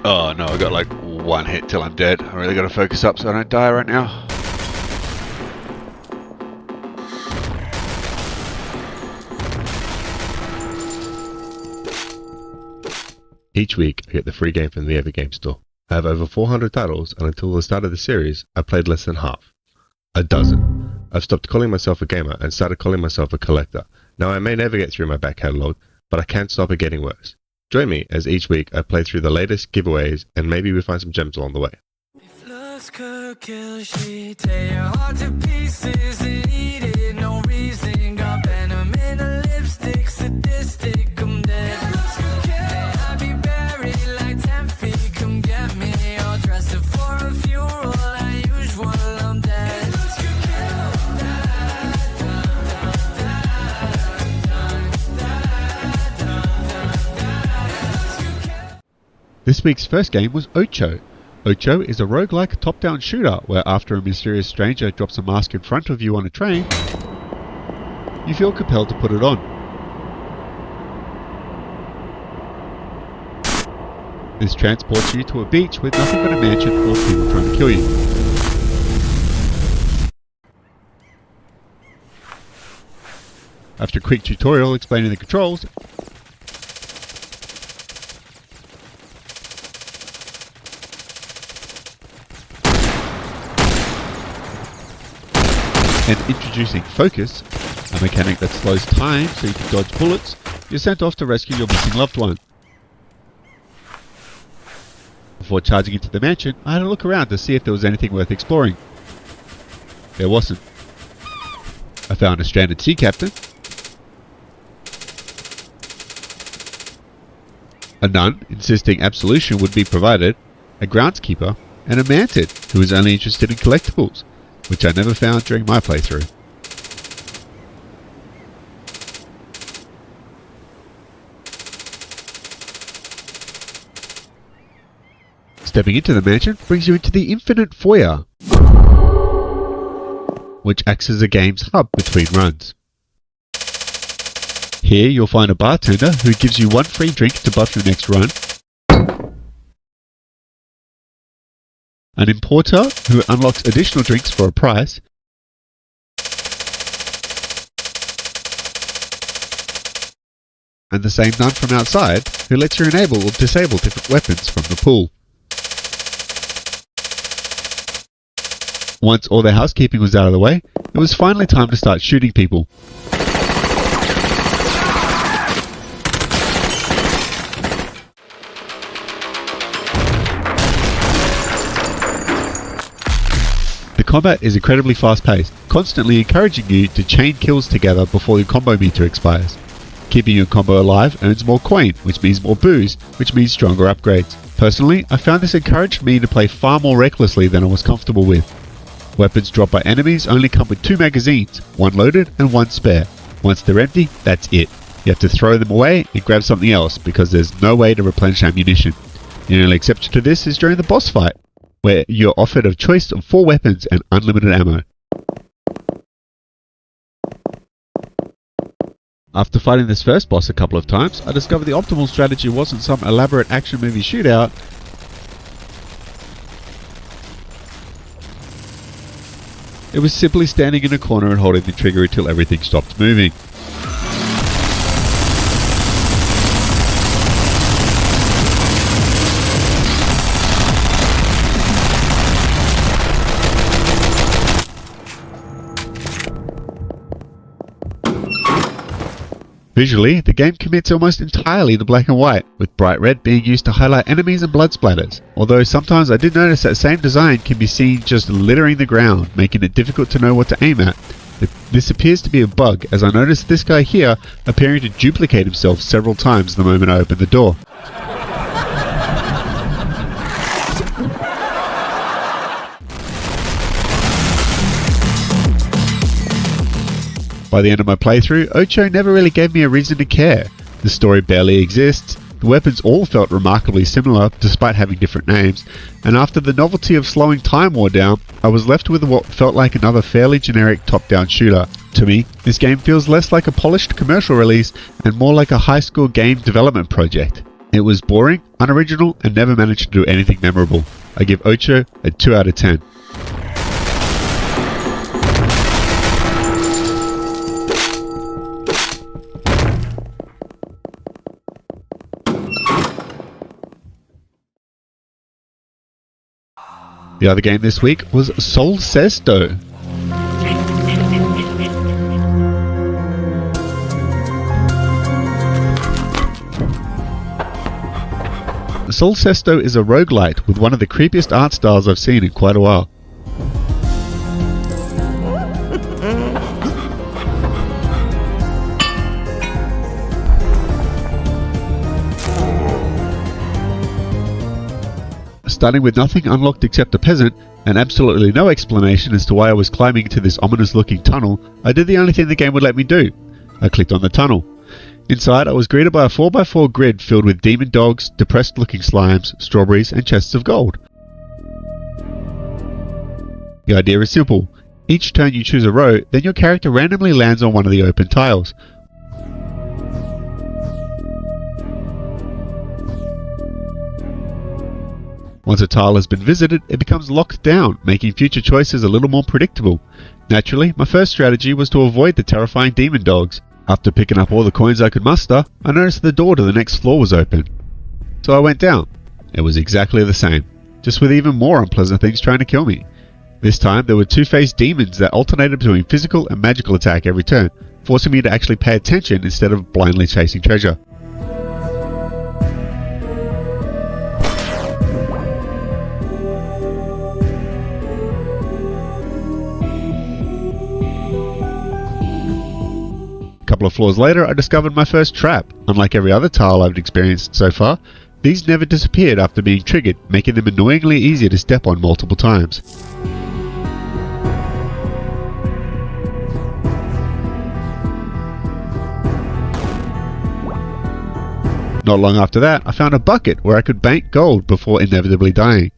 Oh no, I got like one hit till I'm dead. I really gotta focus up so I don't die right now. Each week I get the free game from the Epic Game Store. I have over 400 titles, and until the start of the series, I played less than half. A dozen. I've stopped calling myself a gamer and started calling myself a collector. Now I may never get through my back catalogue, but I can't stop it getting worse. Join me as each week I play through the latest giveaways and maybe we find some gems along the way. If looks could kill, she'd tear your heart to pieces and eat it. No reason, got venom in her lipstick, sadistic, I'm dead. If looks could kill, I'd be buried like 10 feet, come get me. I'll dress it for a funeral, like usual, I'm dead. If looks could kill, This week's first game was OTXO. OTXO is a roguelike top-down shooter where after a mysterious stranger drops a mask in front of you on a train, you feel compelled to put it on. This transports you to a beach with nothing but a mansion full of people trying to kill you. After a quick tutorial explaining the controls, and introducing Focus, a mechanic that slows time so you can dodge bullets, you're sent off to rescue your missing loved one. Before charging into the mansion, I had a look around to see if there was anything worth exploring. There wasn't. I found a stranded sea captain, a nun insisting absolution would be provided, a groundskeeper, and a mantis who was only interested in collectibles, which I never found during my playthrough. Stepping into the mansion brings you into the Infinite Foyer, which acts as a game's hub between runs. Here you'll find a bartender who gives you one free drink to buff your next run, an importer who unlocks additional drinks for a price, and the same nun from outside who lets you enable or disable different weapons from the pool. Once all the housekeeping was out of the way, it was finally time to start shooting people. The combat is incredibly fast-paced, constantly encouraging you to chain kills together before your combo meter expires. Keeping your combo alive earns more coin, which means more booze, which means stronger upgrades. Personally, I found this encouraged me to play far more recklessly than I was comfortable with. Weapons dropped by enemies only come with 2 magazines, one loaded and one spare. Once they're empty, that's it. You have to throw them away and grab something else because there's no way to replenish ammunition. The only exception to this is during the boss fight, where you're offered a choice of 4 weapons and unlimited ammo. After fighting this first boss a couple of times, I discovered the optimal strategy wasn't some elaborate action movie shootout, it was simply standing in a corner and holding the trigger until everything stopped moving. Visually, the game commits almost entirely to black and white, with bright red being used to highlight enemies and blood splatters. Although sometimes I did notice that same design can be seen just littering the ground, making it difficult to know what to aim at. This appears to be a bug, as I noticed this guy here appearing to duplicate himself several times the moment I opened the door. By the end of my playthrough, OTXO never really gave me a reason to care. The story barely exists, the weapons all felt remarkably similar despite having different names, and after the novelty of slowing time wore down, I was left with what felt like another fairly generic top-down shooter. To me, this game feels less like a polished commercial release and more like a high school game development project. It was boring, unoriginal, and never managed to do anything memorable. I give OTXO a 2 out of 10. The other game this week was Sol Cesto. Sol Cesto is a rogue-lite with one of the creepiest art styles I've seen in quite a while. Starting with nothing unlocked except a peasant, and absolutely no explanation as to why I was climbing into this ominous looking tunnel, I did the only thing the game would let me do. I clicked on the tunnel. Inside, I was greeted by a 4x4 grid filled with demon dogs, depressed looking slimes, strawberries, and chests of gold. The idea is simple. Each turn you choose a row, then your character randomly lands on one of the open tiles. Once a tile has been visited, it becomes locked down, making future choices a little more predictable. Naturally, my first strategy was to avoid the terrifying demon dogs. After picking up all the coins I could muster, I noticed the door to the next floor was open. So I went down. It was exactly the same, just with even more unpleasant things trying to kill me. This time there were two-faced demons that alternated between physical and magical attack every turn, forcing me to actually pay attention instead of blindly chasing treasure. A couple of floors later, I discovered my first trap. Unlike every other tile I've experienced so far, these never disappeared after being triggered, making them annoyingly easy to step on multiple times. Not long after that, I found a bucket where I could bank gold before inevitably dying.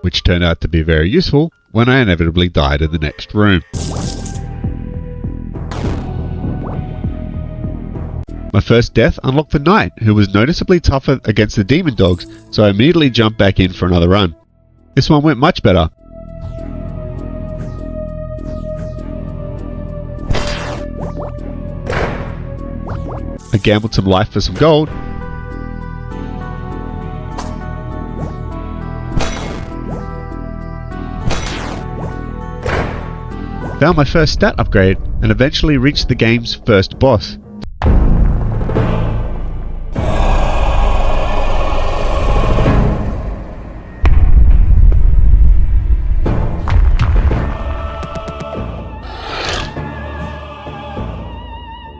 Which turned out to be very useful when I inevitably died in the next room. My first death unlocked the knight, who was noticeably tougher against the demon dogs, so I immediately jumped back in for another run. This one went much better. I gambled some life for some gold, found my first stat upgrade, and eventually reached the game's first boss.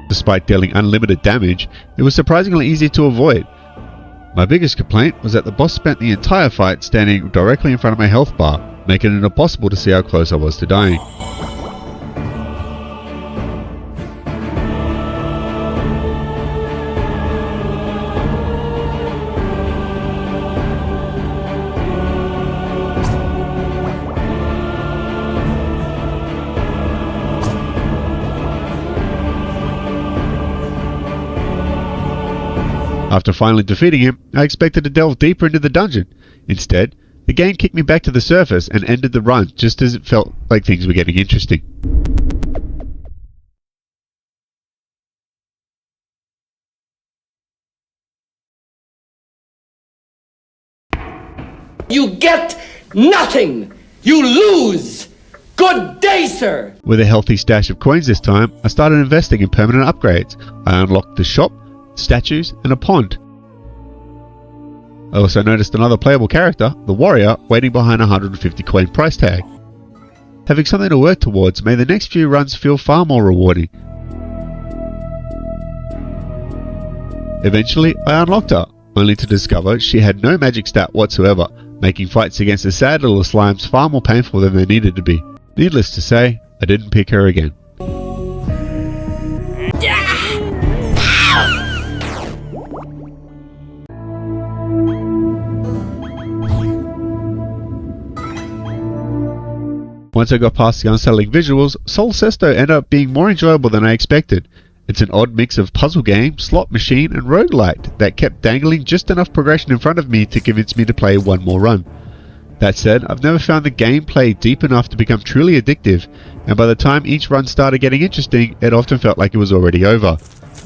Despite dealing unlimited damage, it was surprisingly easy to avoid. My biggest complaint was that the boss spent the entire fight standing directly in front of my health bar, making it impossible to see how close I was to dying. After finally defeating him, I expected to delve deeper into the dungeon. Instead, the game kicked me back to the surface and ended the run just as it felt like things were getting interesting. You get nothing! You lose! Good day, sir! With a healthy stash of coins this time, I started investing in permanent upgrades. I unlocked the shop, statues, and a pond. I also noticed another playable character, the warrior, waiting behind a 150 coin price tag. Having something to work towards made the next few runs feel far more rewarding. Eventually, I unlocked her, only to discover she had no magic stat whatsoever, making fights against the sad little slimes far more painful than they needed to be. Needless to say, I didn't pick her again. Once I got past the unsettling visuals, Sol Cesto ended up being more enjoyable than I expected. It's an odd mix of puzzle game, slot machine, and roguelite that kept dangling just enough progression in front of me to convince me to play one more run. That said, I've never found the gameplay deep enough to become truly addictive, and by the time each run started getting interesting, it often felt like it was already over.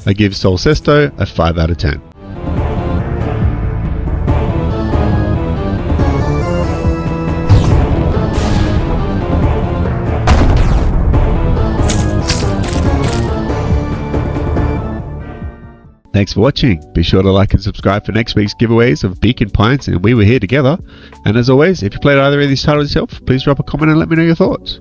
I give Sol Cesto a 5 out of 10. Thanks for watching. Be sure to like and subscribe for next week's giveaways of Beacon Pints and We Were Here Together. And as always, if you played either of these titles yourself, please drop a comment and let me know your thoughts.